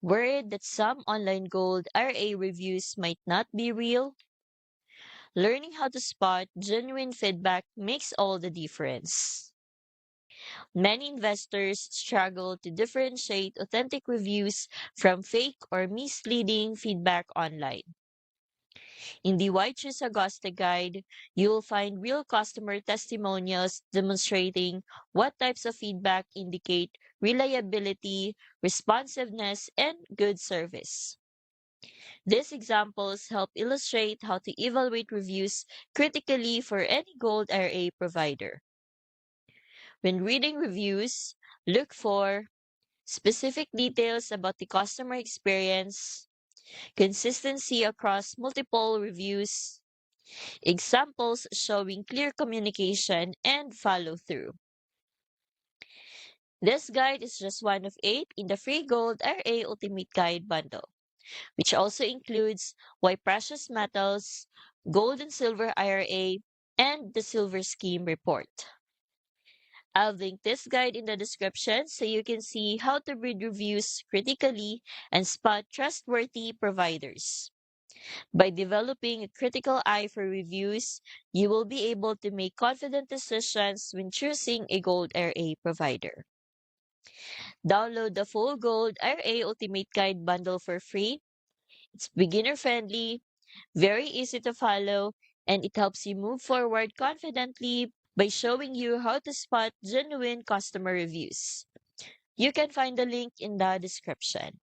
Worried that some online gold RA reviews might not be real? Learning how to spot genuine feedback makes all the difference. Many investors struggle to differentiate authentic reviews from fake or misleading feedback online. In the Why Choose Augusta guide, you will find real customer testimonials demonstrating what types of feedback indicate reliability, responsiveness, and good service. These examples help illustrate how to evaluate reviews critically for any gold RA provider. When reading reviews, look for specific details about the customer experience, consistency across multiple reviews, examples showing clear communication, and follow through. This guide is just one of 8 in the free Gold RA Ultimate Guide bundle, which also includes why precious metals, gold and silver IRA, and the Silver Scheme report. I'll link this guide in the description so you can see how to read reviews critically and spot trustworthy providers. By developing a critical eye for reviews, you will be able to make confident decisions when choosing a Gold RA provider. Download the full Gold RA Ultimate Guide bundle for free. It's beginner friendly, very easy to follow, and it helps you move forward confidently by showing you how to spot genuine customer reviews. You can find the link in the description.